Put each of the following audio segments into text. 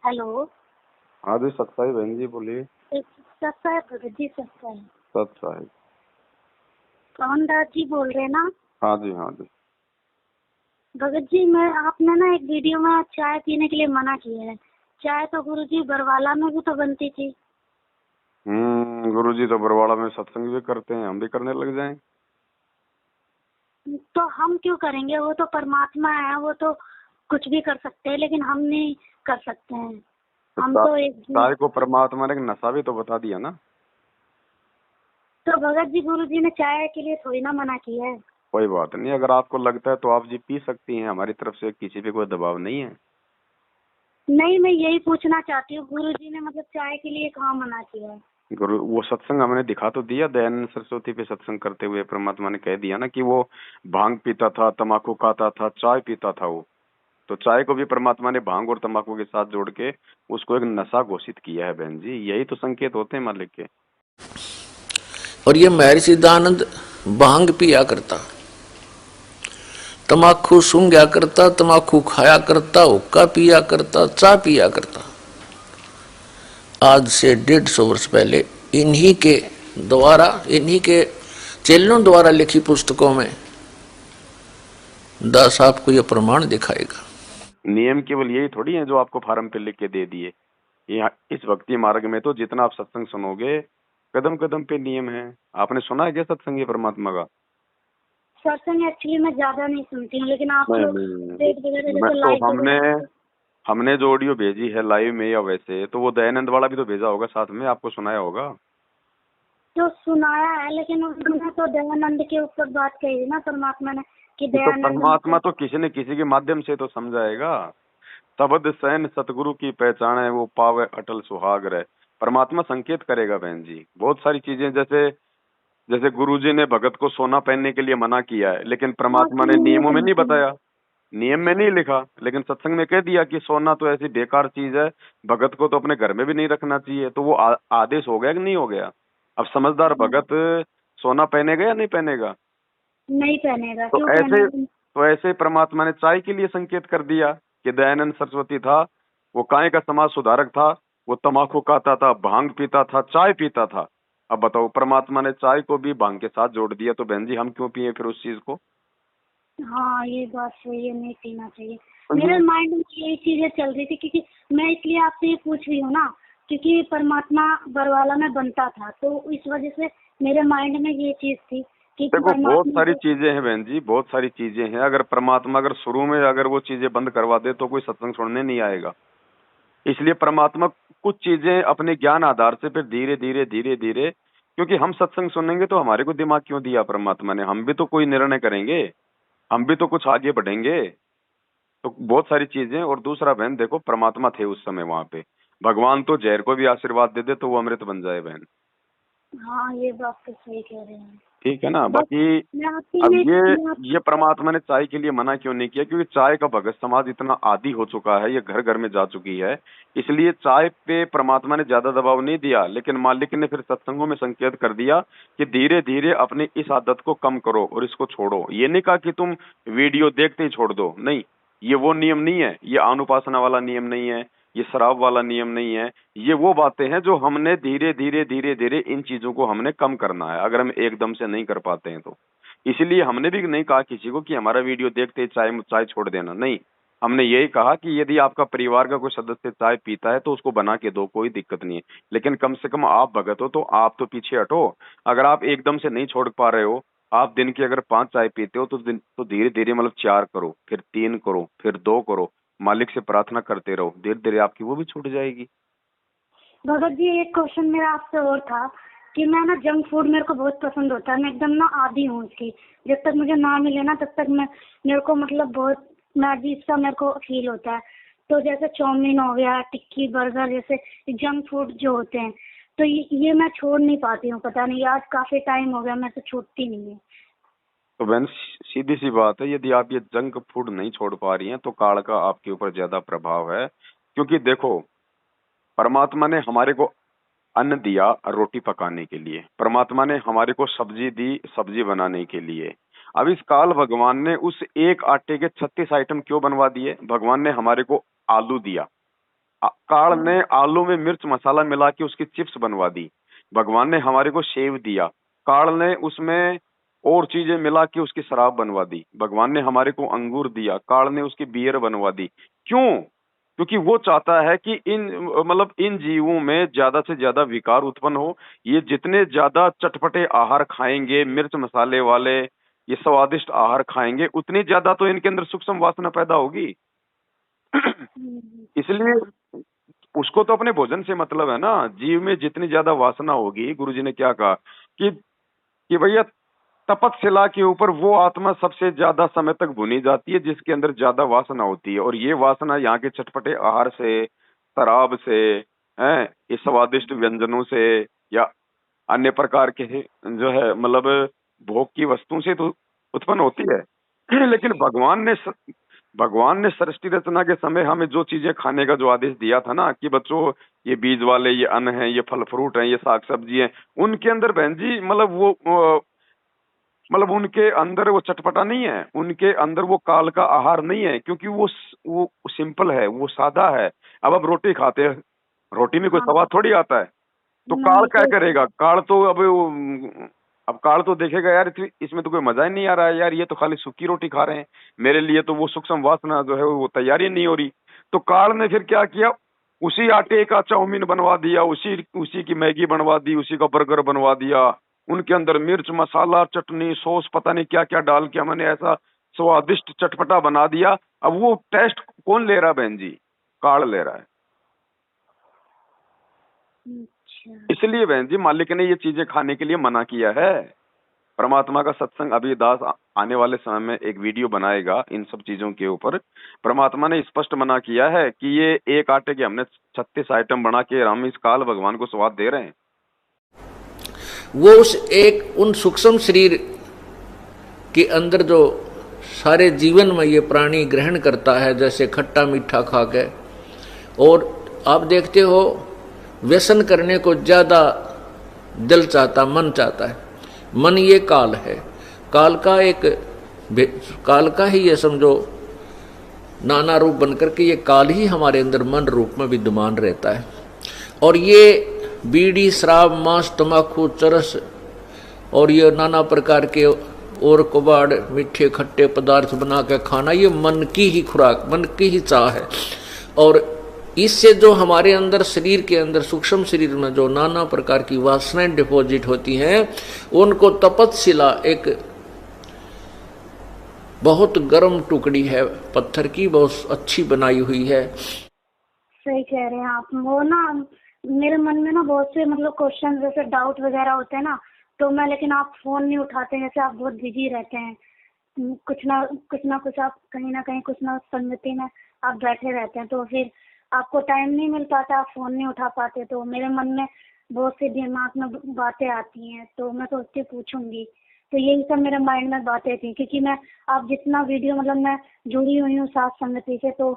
Hello. हाँ जी, सत्साई बहन जी बोलिए। सस्ता है भगत जी, सस्ता है। सत्साई। पवन दास जी बोल रहे हैं ना? हाँ जी, हाँ जी। भगत जी, मैं आपने ना एक वीडियो में चाय पीने के लिए मना किया है। चाय तो गुरुजी बरवाला में भी तो बनती थी। गुरुजी तो बरवाड़ा में सत्संग भी करते हैं, हम भी करने लग जाएं। तो हम क्यों करेंगे? वो तो परमात्मा है, वो तो कुछ भी कर सकते हैं, लेकिन हम नहीं कर सकते हैं। तो हम तो एक चाय को परमात्मा ने एक नशा भी तो बता दिया ना। तो भगत जी, गुरुजी ने चाय के लिए थोड़ी ना मना किया है। कोई बात नहीं, अगर आपको लगता है तो आप जी पी सकती हैं, हमारी तरफ से किसी पे कोई दबाव नहीं है। नहीं, मैं यही पूछना चाहती हूँ, गुरुजी ने मतलब चाय के लिए कहाँ मना किया है? गुरु वो सत्संग हमने दिखा तो दिया, दयानंद सरस्वती पे सत्संग करते हुए परमात्मा ने कह दिया ना कि वो भांग पीता था, तम्बाकू खाता था, चाय पीता था वो। तो चाय को भी परमात्मा ने भांग और तंबाकू के साथ जोड़ के उसको एक नशा घोषित किया है बहन जी। यही तो संकेत होते हैं मालिक के। और ये महर्षि दयानंद भांग पिया करता, तमाकू सूंघा करता, तमाकू खाया करता, हुक्का पिया करता, चाय पिया करता। आज से 150 वर्ष पहले इन्हीं के द्वारा, इन्हीं के चेलों द्वारा लिखी पुस्तकों में दास आपको यह प्रमाण दिखाएगा। नियम केवल यही थोड़ी है जो आपको फार्म पे लिख के दे दिए। यहाँ इस भक्ति मार्ग में तो जितना आप सत्संग सुनोगे, कदम कदम पे नियम है। आपने सुना है क्या सत्संग ये परमात्मा का? सत्संग एक्चुअली मैं ज्यादा नहीं सुनती हूँ, लेकिन आप नहीं लोग नहीं, डेट वगैरह मैं जैसे तो लाइव हमने वगैरह। हमने जो ऑडियो भेजी है लाइव में या वैसे, तो वो दयानंद वाला भी तो भेजा होगा साथ में, आपको सुनाया होगा। तो सुनाया है, लेकिन उन्होंने तो दयानंद के ऊपर बात कही ना परमात्मा ने, कि तो दयानंद परमात्मा मतलब। तो किसी न किसी के माध्यम से तो समझाएगा। शब्द सैन सतगुरु की पहचान है, वो पावे अटल सुहाग रहे। परमात्मा संकेत करेगा बहन जी, बहुत सारी चीजें। जैसे जैसे गुरुजी ने भगत को सोना पहनने के लिए मना किया है, लेकिन हाँ, परमात्मा ने सुनिए नियमों में नहीं सुनिए। बताया, नियम में नहीं लिखा, लेकिन सत्संग में कह दिया कि सोना तो ऐसी बेकार चीज है, भगत को तो अपने घर में भी नहीं रखना चाहिए। तो वो आदेश हो गया कि नहीं हो गया? अब समझदार भगत सोना पहनेगा या नहीं पहनेगा? नहीं पहनेगा, तो क्यों ऐसे पहनेगा? तो ऐसे परमात्मा ने चाय के लिए संकेत कर दिया कि दयानंद सरस्वती था, वो काय का समाज सुधारक था, वो तम्बाकू खाता था, भांग पीता था, चाय पीता था। अब बताओ, परमात्मा ने चाय को भी भांग के साथ जोड़ दिया, तो बहन जी हम क्यों पिए फिर उस चीज को? हाँ, ये बात सही है, नहीं पीना चाहिए। तो मेरे ये माइंड में यही चीजें चल रही थी, क्योंकि मैं इसलिए आपसे ये पूछ रही हूँ ना, क्योंकि परमात्मा बरवाला में बनता था, तो इस वजह से मेरे माइंड में ये चीज थी कि देखो, बहुत परमात्मा सारी को। चीजें हैं बहन जी, बहुत सारी चीजें हैं। अगर परमात्मा अगर शुरू में अगर वो चीजें बंद करवा दे तो कोई सत्संग सुनने नहीं आएगा। इसलिए परमात्मा कुछ चीजें अपने ज्ञान आधार से फिर धीरे धीरे धीरे धीरे, क्योंकि हम सत्संग सुनेंगे तो हमारे को दिमाग क्यों दिया परमात्मा ने? हम भी तो कोई निर्णय करेंगे, हम भी तो कुछ आगे बढ़ेंगे। तो बहुत सारी चीजें। और दूसरा बहन देखो, परमात्मा थे उस समय वहां पे। भगवान तो जहर को भी आशीर्वाद दे दे तो वो अमृत बन जाए बहन। हाँ, ये बात तो सही कह रहे हैं। ठीक है ना? बस बाकी मैं आपके अब लिए मैं ये परमात्मा ने चाय के लिए मना क्यों नहीं किया? क्योंकि चाय का भगत समाज इतना आदी हो चुका है, ये घर घर में जा चुकी है। इसलिए चाय पे परमात्मा ने ज्यादा दबाव नहीं दिया, लेकिन मालिक ने फिर सत्संगों में संकेत कर दिया कि धीरे धीरे अपनी इस आदत को कम करो और इसको छोड़ो। ये नहीं कहा कि तुम वीडियो देखते ही छोड़ दो, नहीं। ये वो नियम नहीं है, ये अनुपासना वाला नियम नहीं है, ये शराब वाला नियम नहीं है। ये वो बातें हैं जो हमने धीरे धीरे धीरे धीरे इन चीजों को हमने कम करना है, अगर हम एकदम से नहीं कर पाते हैं तो। इसीलिए हमने भी नहीं कहा किसी को कि हमारा वीडियो देखते ही चाय चाय छोड़ देना, नहीं। हमने यही कहा कि यदि आपका परिवार का कोई सदस्य चाय पीता है तो उसको बना के दो, कोई दिक्कत नहीं है। लेकिन कम से कम आप भगत हो तो आप तो पीछे हटो। अगर आप एकदम से नहीं छोड़ पा रहे हो, आप दिन की अगर 5 चाय पीते हो तो धीरे धीरे मतलब 4 करो, फिर 3 करो, फिर 2 करो। मालिक से प्रार्थना करते रहो, धीरे धीरे आपकी वो भी छूट जाएगी। भगत जी, एक क्वेश्चन मेरा आपसे और था कि मैं ना जंक फूड मेरे को बहुत पसंद होता है, मैं एकदम ना आदी हूँ उसकी। जब तक मुझे ना मिले ना तब तक मैं मेरे को मतलब बहुत मैं अजीब सा मेरे को फील होता है। तो जैसे चाउमीन हो गया, टिक्की, बर्गर, जैसे जंक फूड जो होते हैं, तो ये मैं छोड़ नहीं पाती हूँ। पता नहीं, आज काफी टाइम हो गया, मैं तो छूटती नहीं है। तो बहन सीधी सी बात है, यदि आप ये जंक फूड नहीं छोड़ पा रही हैं तो काल का आपके ऊपर ज्यादा प्रभाव है। क्योंकि देखो, परमात्मा ने हमारे को अन्न दिया रोटी पकाने के लिए, परमात्मा ने हमारे को सब्जी दी सब्जी बनाने के लिए। अब इस काल भगवान ने उस एक आटे के 36 आइटम क्यों बनवा दिए? भगवान ने हमारे को आलू दिया, काल ने आलू में मिर्च मसाला मिला के उसकी चिप्स बनवा दी। भगवान ने हमारे को सेव दिया, काल ने उसमें और चीजें मिला के उसकी शराब बनवा दी। भगवान ने हमारे को अंगूर दिया, काल ने उसकी बियर बनवा दी। क्यों? क्योंकि वो चाहता है कि इन जीवों में ज्यादा से ज्यादा विकार उत्पन्न हो। ये जितने ज्यादा चटपटे आहार खाएंगे, मिर्च मसाले वाले ये स्वादिष्ट आहार खाएंगे, उतनी ज्यादा तो इनके अंदर सूक्ष्म वासना पैदा होगी। इसलिए उसको तो अपने भोजन से मतलब है ना। जीव में जितनी ज्यादा वासना होगी, गुरुजी ने क्या कहा कि भैया तपतशिला के ऊपर वो आत्मा सबसे ज्यादा समय तक भुनी जाती है जिसके अंदर ज्यादा वासना होती है। और ये वासना यहाँ के चटपटे आहार से, शराब से, हैं, इस स्वादिष्ट व्यंजनों से या अन्य प्रकार के जो है भोग की वस्तु से तो उत्पन्न होती है। लेकिन भगवान ने सृष्टि रचना के समय हमें जो चीजें खाने का जो आदेश दिया था ना कि बच्चों ये बीज वाले, ये अन्न है, ये फल फ्रूट है, ये साग सब्जी है, उनके अंदर बहन जी उनके अंदर वो चटपटा नहीं है, उनके अंदर वो काल का आहार नहीं है, क्योंकि वो सिंपल है, वो सादा है। अब आप रोटी खाते हैं, रोटी में कोई स्वाद थोड़ी आता है, तो काल क्या करेगा? काल तो अब काल तो देखेगा यार इसमें तो कोई मजा ही नहीं आ रहा है यार, ये तो खाली सूखी रोटी खा रहे हैं, मेरे लिए तो वो सूक्ष्म वासना जो है वो तैयारी नहीं हो रही। तो काल ने फिर क्या किया? उसी आटे का चाउमीन बनवा दिया, उसी की मैगी बनवा दी, उसी का बर्गर बनवा दिया। उनके अंदर मिर्च मसाला चटनी सॉस पता नहीं क्या क्या डाल के हमने ऐसा स्वादिष्ट चटपटा बना दिया। अब वो टेस्ट कौन ले रहा बहन जी? काल ले रहा है। इसलिए बहन जी मालिक ने ये चीजें खाने के लिए मना किया है। परमात्मा का सत्संग अभी दास आने वाले समय में एक वीडियो बनाएगा इन सब चीजों के ऊपर। परमात्मा ने स्पष्ट मना किया है कि ये एक आटे के हमने 36 आइटम बना के हम इस काल भगवान को स्वाद दे रहे हैं। वो उन सूक्ष्म शरीर के अंदर जो सारे जीवन में ये प्राणी ग्रहण करता है, जैसे खट्टा मीठा खा के, और आप देखते हो व्यसन करने को ज्यादा दिल चाहता, मन चाहता है। मन ये काल है, काल का ही ये समझो नाना रूप बनकर के ये काल ही हमारे अंदर मन रूप में विद्यमान रहता है। और ये बीड़ी शराब मांस तंबाकू चरस और ये नाना प्रकार के और कबाड़ मीठे खट्टे पदार्थ बना के खाना, ये मन की ही खुराक, मन की ही चाह है। और इससे जो हमारे अंदर शरीर के अंदर सूक्ष्म शरीर में जो नाना प्रकार की वासनाएं डिपॉजिट होती हैं, उनको तपतशिला एक बहुत गर्म टुकड़ी है पत्थर की, बहुत अच्छी बनाई हुई है। सही कह रहे हैं आप। वो ना मेरे मन में ना बहुत से क्वेश्चन जैसे डाउट वगैरह होते हैं ना, तो मैं, लेकिन आप फोन नहीं उठाते, जैसे आप बहुत बिजी रहते हैं, कुछ ना कुछ आप कहीं ना कहीं कुछ ना संगति में आप बैठे रहते हैं, तो फिर आपको टाइम नहीं मिल पाता, आप फोन नहीं उठा पाते। तो मेरे मन में बहुत सी दिमाग में बातें आती हैं, तो मैं सोचती पूछूंगी। तो यही सब मेरे माइंड में बातें थी, क्योंकि मैं आप जितना वीडियो मैं जुड़ी हुई हूँ साथ संगति से, तो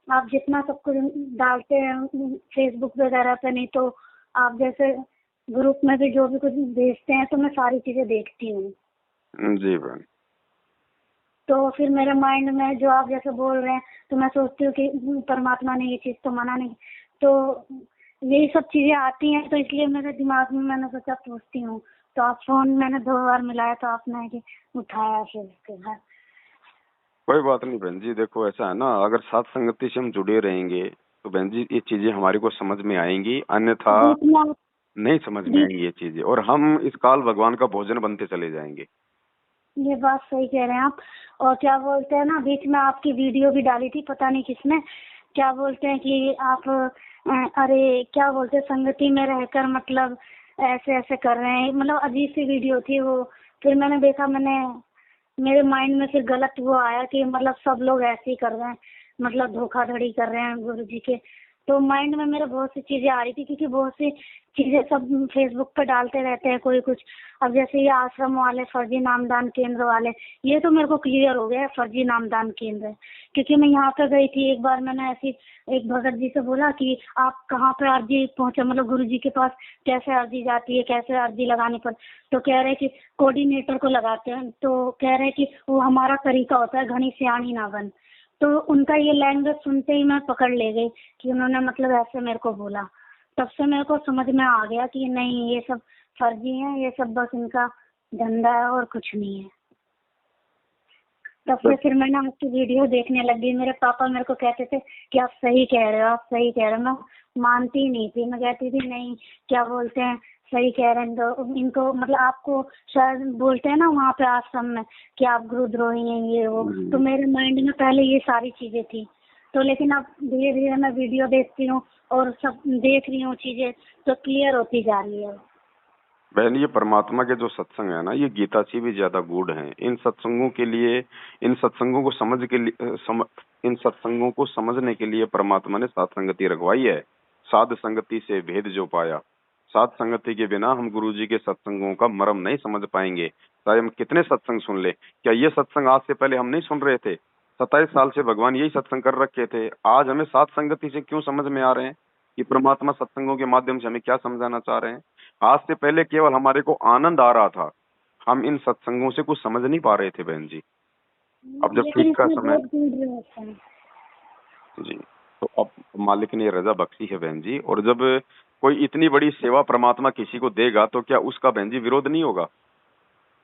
आप जितना सब कुछ डालते हैं फेसबुक वगैरह पे, नहीं तो आप जैसे ग्रुप में भी जो भी कुछ भेजते हैं, तो मैं सारी चीजें देखती हूँ जी बहन। तो फिर मेरे माइंड में जो आप जैसे बोल रहे हैं, तो मैं सोचती हूँ कि परमात्मा ने ये चीज तो मना नहीं, तो यही सब चीजें आती हैं, तो इसलिए मेरे दिमाग में मैंने सोचा पूछती हूँ। तो आप फोन मैंने 2 बार मिलाया, तो आपने उठाया, फिर उसके बाद कोई बात नहीं बहन जी। देखो ऐसा है ना, अगर साथ संगति से हम जुड़े रहेंगे तो बहन जी ये चीजें हमारे को समझ में आएंगी, अन्यथा नहीं समझ में आएंगी ये चीजें, और हम इस काल भगवान का भोजन बनते चले जाएंगे। ये बात सही कह रहे हैं आप। और क्या बोलते हैं ना, बीच में आपकी वीडियो भी डाली थी, पता नहीं किसने, क्या बोलते हैं कि आप अरे क्या बोलते हैं, संगति में रहकर ऐसे ऐसे कर रहे हैं, अजीब सी वीडियो थी वो। फिर मैंने देखा, मेरे माइंड में फिर गलत वो आया कि सब लोग ऐसे ही कर रहे हैं, धोखाधड़ी कर रहे हैं गुरु जी के। तो माइंड में मेरे बहुत सी चीजें आ रही थी, क्योंकि बहुत सी चीजें सब फेसबुक पे डालते रहते हैं कोई कुछ। अब जैसे ये आश्रम वाले फर्जी नामदान केंद्र वाले, ये तो मेरे को क्लियर हो गया फर्जी नामदान केंद्र है, क्योंकि मैं यहाँ पे गई थी एक बार। मैंने ऐसी एक भगत जी से बोला कि आप कहाँ पे अर्जी पहुंचे, गुरु जी के पास कैसे अर्जी जाती है, कैसे अर्जी लगाने पर। तो कह रहे कि कोऑर्डिनेटर को लगाते हैं, तो कह रहे कि वो हमारा तरीका होता है, घनी सियाणी ना बन। तो उनका ये लैंग्वेज सुनते ही मैं पकड़ ले गई कि उन्होंने मतलब ऐसे मेरे को बोला। तब से मेरे को समझ में आ गया कि नहीं, ये सब फर्जी है, ये सब बस इनका धंधा है और कुछ नहीं है। तब से फिर मैंने आपकी वीडियो देखने लगी। मेरे पापा मेरे को कहते थे कि आप सही कह रहे हो, आप सही कह रहे हो। मैं मानती ही नहीं थी, मैं कहती थी नहीं, क्या बोलते हैं, सही कह रहे हैं। तो इनको मतलब आपको शायद बोलते हैं ना वहाँ पे आश्रम में कि आप गुरुद्रोही हैं ये वो, तो मेरे माइंड में पहले ये सारी चीजें थी। तो लेकिन अब धीरे धीरे मैं वीडियो देखती हूँ और सब देख रही हूँ चीजें, तो क्लियर होती जा रही है। बहन, ये परमात्मा के जो सत्संग है ना, ये गीता से भी ज्यादा गूढ़ हैं। इन सत्संगों के लिए, इन सत्संगों को इन सत्संगों को समझने के लिए परमात्मा ने साध संगति रखवाई है। साध संगति से भेद जो पाया, साध संगति के बिना हम गुरु जी के सत्संगों का मर्म नहीं समझ पाएंगे। चाहे हम कितने सत्संग सुन ले। क्या ये सत्संग आज से पहले हम नहीं सुन रहे थे? 27 साल से भगवान यही सत्संग कर रखे थे। आज हमें साध संगति से क्यों समझ में आ रहे हैं कि परमात्मा सत्संगों के माध्यम से हमें क्या समझाना चाह रहे हैं? आज से पहले केवल हमारे को आनंद आ रहा था, हम इन सत्संगों से कुछ समझ नहीं पा रहे थे बहन जी। अब जब ठीक का समय जी, तो अब मालिक ने रजा बख्शी है बहन जी। और जब कोई इतनी बड़ी सेवा परमात्मा किसी को देगा तो क्या उसका बहन जी विरोध नहीं होगा?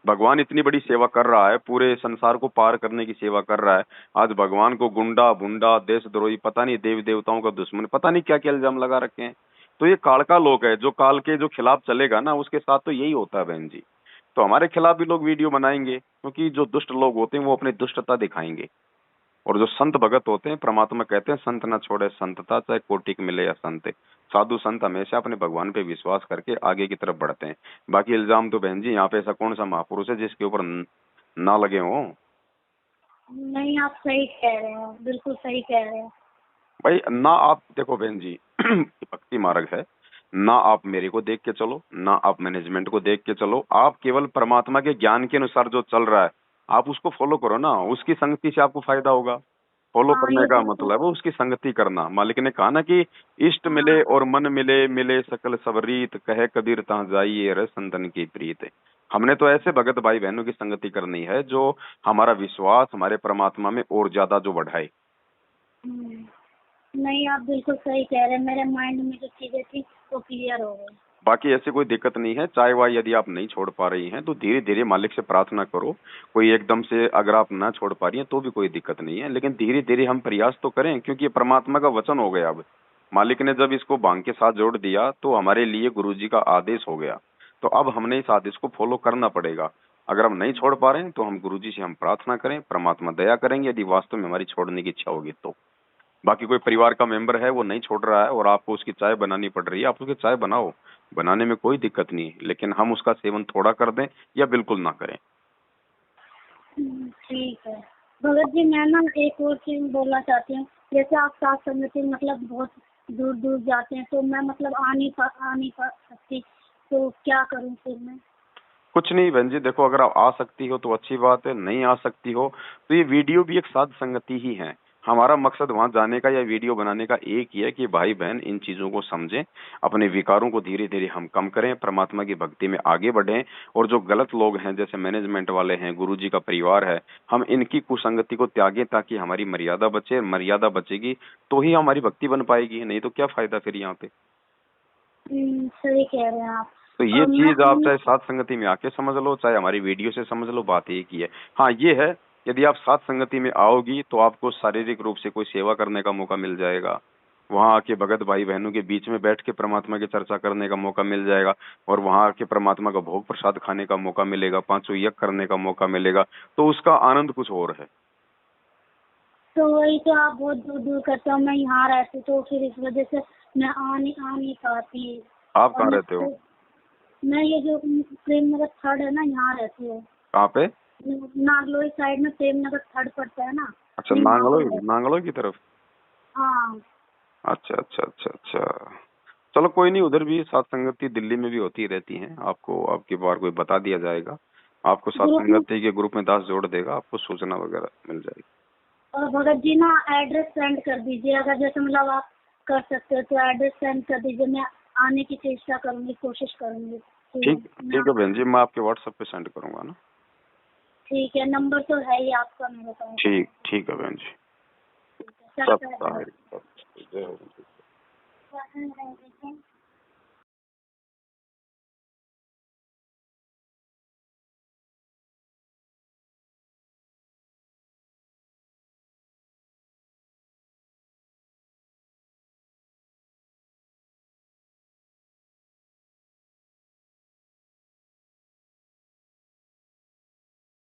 भगवान इतनी बड़ी सेवा कर रहा है, पूरे संसार को पार करने की सेवा कर रहा है। आज भगवान को गुंडा, भुंडा, देशद्रोही, पता नहीं देवी देवताओं का दुश्मन, पता नहीं क्या क्या इल्जाम लगा रखे हैं। तो ये काल का लोक है, जो काल के जो खिलाफ चलेगा ना, उसके साथ तो यही होता है बहन जी। तो हमारे खिलाफ भी लोग वीडियो बनाएंगे, क्योंकि जो दुष्ट लोग होते हैं वो अपनी दुष्टता दिखाएंगे। और जो संत भगत होते हैं, परमात्मा कहते हैं संत न छोड़े संतता, चाहे कोटि के मिले या संत। साधु संत हमेशा अपने भगवान पे विश्वास करके आगे की तरफ बढ़ते हैं। बाकी इल्जाम तो बहन जी, यहाँ पे ऐसा कौन सा महापुरुष है जिसके ऊपर ना लगे हों? नहीं, आप सही कह रहे हो, बिल्कुल सही कह रहे हो भाई ना, आप देखो बहन जी, भक्ति मार्ग है ना। आप मेरे को देख के चलो, ना आप मैनेजमेंट को देख के चलो। आप केवल परमात्मा के ज्ञान के अनुसार जो चल रहा है आप उसको फॉलो करो ना। उसकी संगति से आपको फायदा होगा। फॉलो हाँ, करने ये का बात तो। मतलब है उसकी संगति करना। मालिक ने कहा ना कि इष्ट हाँ, मिले और मन मिले, मिले सकल सब रीत, कहे कबीर तहाँ जाइए रे संतन की प्रीत। हमने तो ऐसे भगत भाई बहनों की संगति करनी है जो हमारा विश्वास हमारे परमात्मा में और ज्यादा जो बढ़ाए। नहीं, आप बिल्कुल सही कह रहे हैं। मेरे माइंड में जो चीजें थी वो क्लियर हो गई। बाकी ऐसी कोई दिक्कत नहीं है। चाय वाय यदि आप नहीं छोड़ पा रही हैं तो धीरे धीरे मालिक से प्रार्थना करो। कोई एकदम से अगर आप ना छोड़ पा रही हैं तो भी कोई दिक्कत नहीं है, लेकिन धीरे धीरे हम प्रयास तो करें, क्योंकि ये परमात्मा का वचन हो गया। अब मालिक ने जब इसको भांग के साथ जोड़ दिया तो हमारे लिए गुरुजी का आदेश हो गया। तो अब हमने इस आदेश को फॉलो करना पड़ेगा। अगर हम नहीं छोड़ पा रहे हैं तो हम गुरुजी से हम प्रार्थना करें, परमात्मा दया करेंगे यदि वास्तव में हमारी छोड़ने की इच्छा होगी तो। बाकी कोई परिवार का मेंबर है वो नहीं छोड़ रहा है और आपको उसकी चाय बनानी पड़ रही है, आप उसकी चाय बनाओ, बनाने में कोई दिक्कत नहीं है, लेकिन हम उसका सेवन थोड़ा कर दें या बिल्कुल ना करें। ठीक है भगत जी, मैं ना एक और चीज बोलना चाहती हूँ। जैसे आप साथ संगति मतलब बहुत दूर दूर जाते हैं, तो मैं मतलब आ नहीं पा सकती, तो क्या करूँ फिर मैं? कुछ नहीं बहन जी, देखो अगर आप आ सकती हो तो अच्छी बात है, नहीं आ सकती हो तो ये वीडियो भी एक साध संगति ही है। हमारा मकसद वहां जाने का या वीडियो बनाने का एक ही है कि भाई बहन इन चीजों को समझें, अपने विकारों को धीरे धीरे हम कम करें, परमात्मा की भक्ति में आगे बढ़ें। और जो गलत लोग हैं जैसे मैनेजमेंट वाले हैं, गुरुजी का परिवार है, हम इनकी कुसंगति को त्यागें ताकि हमारी मर्यादा बचे। मर्यादा बचेगी तो ही हमारी भक्ति बन पाएगी, नहीं तो क्या फायदा फिर यहाँ पे। सही कह रहे हैं आप। तो ये और चीज आप मैं चाहे साथ संगति में आके समझ लो, चाहे हमारी वीडियो से समझ लो, बात एक ही है। हाँ ये है, यदि आप साथ संगति में आओगी तो आपको शारीरिक रूप से कोई सेवा करने का मौका मिल जाएगा। वहां आके भगत भाई बहनों के बीच में बैठ के परमात्मा की चर्चा करने का मौका मिल जाएगा। और वहां आके परमात्मा का भोग प्रसाद खाने का मौका मिलेगा, 5 यज्ञ करने का मौका मिलेगा, तो उसका आनंद कुछ और है। तो वही तो, आप बहुत दूर दूर करते हो, मैं यहाँ रहती तो फिर इस वजह से मैं आ नहीं पाती। आप और कहाँ रहते हो? मैं ये जो प्रेम नगर थर्ड है ना, यहाँ रहती हूँ। कहाँ पे? नागलोई साइड में प्रेम नगर थर्ड पड़ता है ना। अच्छा, मैं वहाँ नांगलोई, पर रहती नांगलोई की तरफ। हूँ। हाँ। अच्छा अच्छा अच्छा अच्छा, चलो कोई नहीं, उधर भी सात संगति दिल्ली में भी होती रहती हैं। आपको आपकी बार कोई बता दिया जाएगा, आपको सात ग्रुप में। संगति के ग्रुप में दास जोड़ देगा, आपको सूचना वगैरह मिल जाएगी। और भगत जी ना एड्रेस सेंड कर दीजिए, अगर जैसे मतलब आप कर सकते हो तो एड्रेस सेंड कर दीजिए। मैं आने की चेष्टा करूंगी, कोशिश करूंगी। ठीक ठीक है बहन जी, मैं आपके व्हाट्सएप पे सेंड करूंगा ना। ठीक है, नंबर तो है ही आपका मेरे पास। ठीक ठीक है बहन जी। करता है। जय हो।